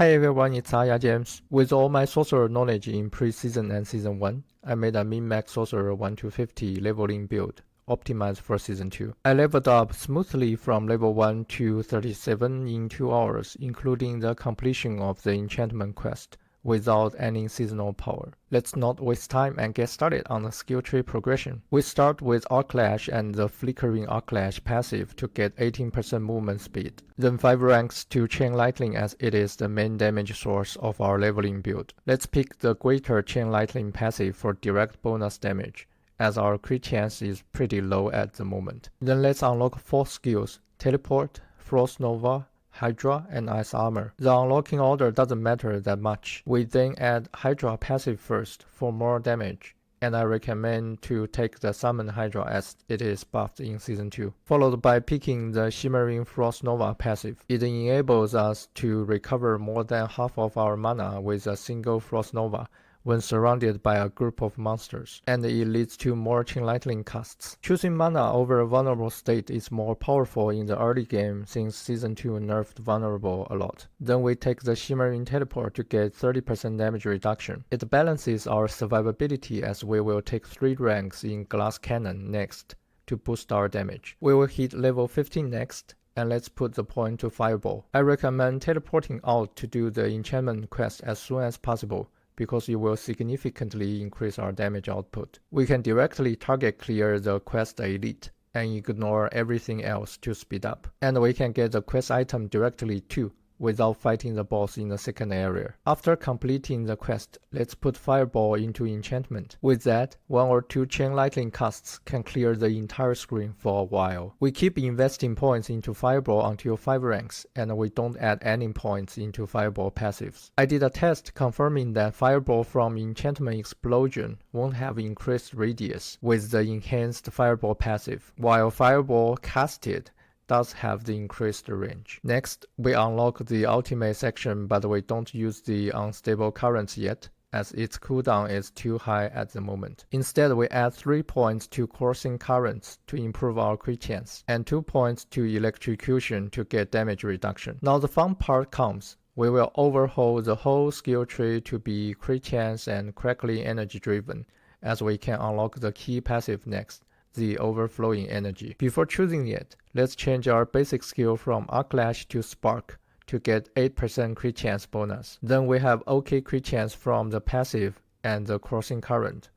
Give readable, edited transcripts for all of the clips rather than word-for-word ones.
Hi everyone, it's Aya James. With all my Sorcerer knowledge in pre-season and Season 1, I made a Minmax Sorcerer 1 to 50 leveling build, optimized for Season 2. I leveled up smoothly from level 1 to 37 in 2 hours, including the completion of the enchantment quest, without any seasonal power. Let's not waste time and get started on the skill tree progression. We start with Arclash and the Flickering Arclash passive to get 18% movement speed. Then 5 ranks to Chain Lightning as it is the main damage source of our leveling build. Let's pick the Greater Chain Lightning passive for direct bonus damage, as our crit chance is pretty low at the moment. Then let's unlock 4 skills: Teleport, Frost Nova, Hydra, and Ice Armor. The unlocking order doesn't matter that much. We then add Hydra passive first for more damage, and I recommend to take the Summon Hydra as it is buffed in Season 2, followed by picking the Shimmering Frost Nova passive. It enables us to recover more than half of our mana with a single Frost Nova when surrounded by a group of monsters, and it leads to more Chain Lightning casts. Choosing mana over a vulnerable state is more powerful in the early game since Season 2 nerfed vulnerable a lot. Then we take the Shimmering Teleport to get 30% damage reduction. It balances our survivability as we will take 3 ranks in Glass Cannon next to boost our damage. We will hit level 15 next, and let's put the point to Fireball. I recommend teleporting out to do the enchantment quest as soon as possible, because it will significantly increase our damage output. We can directly target clear the quest elite and ignore everything else to speed up. And we can get the quest item directly too, without fighting the boss in the second area. After completing the quest, let's put Fireball into enchantment. With that, 1 or 2 Chain Lightning casts can clear the entire screen for a while. We keep investing points into Fireball until 5 ranks, and we don't add any points into Fireball passives. I did a test confirming that Fireball from Enchantment Explosion won't have increased radius with the enhanced Fireball passive, while Fireball casted does have the increased range. Next, we unlock the ultimate section, but we don't use the unstable currents yet, as its cooldown is too high at the moment. Instead, we add 3 points to coursing currents to improve our crit chance, and 2 points to electrocution to get damage reduction. Now the fun part comes. We will overhaul the whole skill tree to be crit chance and crackling energy driven, as we can unlock the key passive next, the overflowing energy. Before choosing it, let's change our basic skill from Arclash to Spark to get 8% crit chance bonus. Then we have OK crit chance from the passive and the crossing current,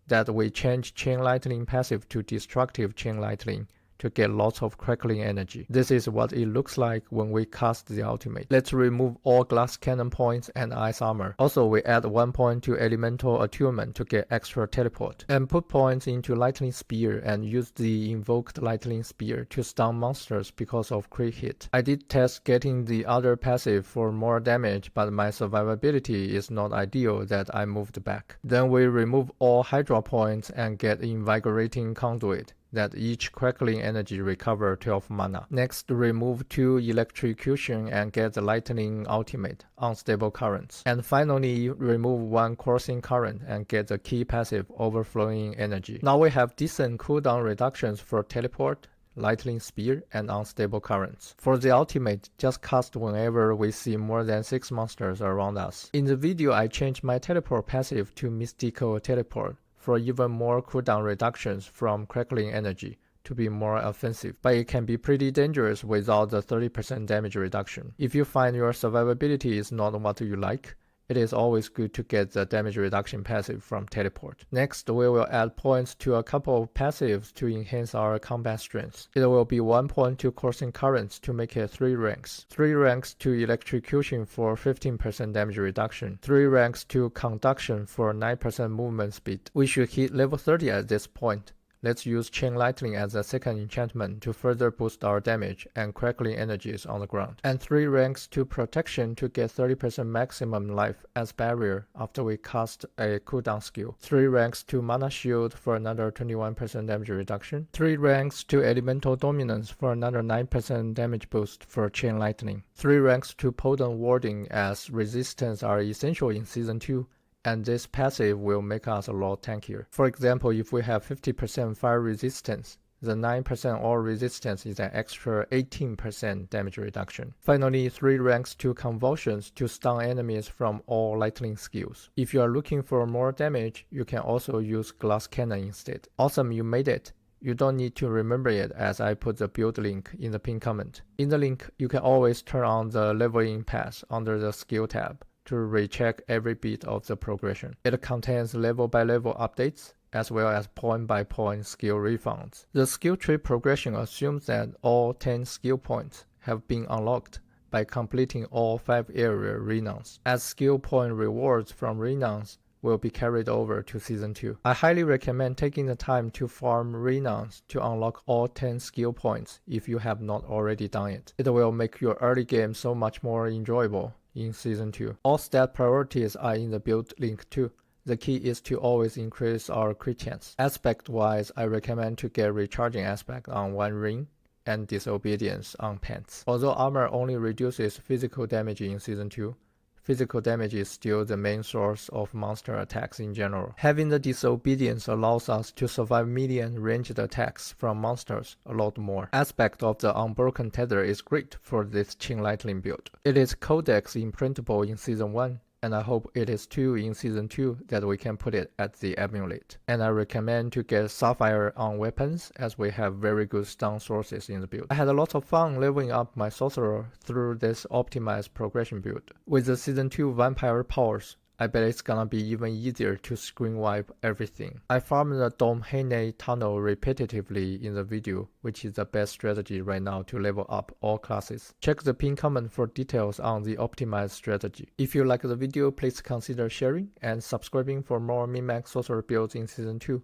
that we change Chain Lightning passive to Destructive Chain Lightning to get lots of crackling energy. This is what it looks like when we cast the ultimate. Let's remove all Glass Cannon points and Ice Armor. Also, we add 1 point to Elemental Attunement to get extra teleport, and put points into Lightning Spear and use the invoked Lightning Spear to stun monsters because of crit hit. I did test getting the other passive for more damage, but my survivability is not ideal that I moved back. Then we remove all Hydra points and get Invigorating Conduit, that each crackling energy recover 12 mana. Next, remove 2 electrocution and get the lightning ultimate, unstable currents. And finally, remove 1 coursing current and get the key passive, overflowing energy. Now we have decent cooldown reductions for teleport, lightning spear, and unstable currents. For the ultimate, just cast whenever we see more than 6 monsters around us. In the video, I changed my teleport passive to mystical teleport for even more cooldown reductions from crackling energy to be more offensive, but it can be pretty dangerous without the 30% damage reduction. If you find your survivability is not what you like, it is always good to get the damage reduction passive from teleport. Next, we will add points to a couple of passives to enhance our combat strength. It will be 1 point to coursing currents to make it 3 ranks, 3 ranks to electrocution for 15% damage reduction, 3 ranks to conduction for 9% movement speed. We should hit level 30 at this point. Let's use Chain Lightning as a second enchantment to further boost our damage and crackling energies on the ground. And 3 ranks to protection to get 30% maximum life as barrier after we cast a cooldown skill. 3 ranks to mana shield for another 21% damage reduction. 3 ranks to elemental dominance for another 9% damage boost for Chain Lightning. 3 ranks to potent warding as resistance are essential in Season 2, and this passive will make us a lot tankier. For example, if we have 50% fire resistance, The 9% all resistance is an extra 18% damage reduction. Finally, 3 ranks 2 convulsions to stun enemies from all lightning skills. If you are looking for more damage, you can also use glass cannon instead. Awesome, you made it! You don't need to remember it as I put the build link in the pinned comment. In the link, you can always turn on the leveling path under the skill tab to recheck every bit of the progression. It contains level by level updates as well as point by point skill refunds. The skill tree progression assumes that all 10 skill points have been unlocked by completing all 5 area renoms, as skill point rewards from renoms will be carried over to Season 2. I highly recommend taking the time to farm renoms to unlock all 10 skill points if you have not already done it. It will make your early game so much more enjoyable in Season 2. All stat priorities are in the build link too. The key is to always increase our crit chance. Aspect wise, I recommend to get recharging aspect on one ring and disobedience on pants. Although armor only reduces physical damage in Season 2, physical damage is still the main source of monster attacks in general. Having the disobedience allows us to survive medium ranged attacks from monsters a lot more. Aspect of the unbroken tether is great for this Chain Lightning build. It is codex imprintable in Season 1, and I hope it is too in Season 2 that we can put it at the amulet. And I recommend to get Sapphire on weapons as we have very good stun sources in the build. I had a lot of fun leveling up my Sorcerer through this optimized progression build. With the Season 2 vampire powers, I bet it's gonna be even easier to screen wipe everything. I farmed the Domhene tunnel repetitively in the video, which is the best strategy right now to level up all classes. Check the pinned comment for details on the optimized strategy. If you like the video, please consider sharing and subscribing for more Minmax Sorcerer builds in Season 2.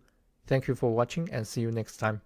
Thank you for watching and see you next time.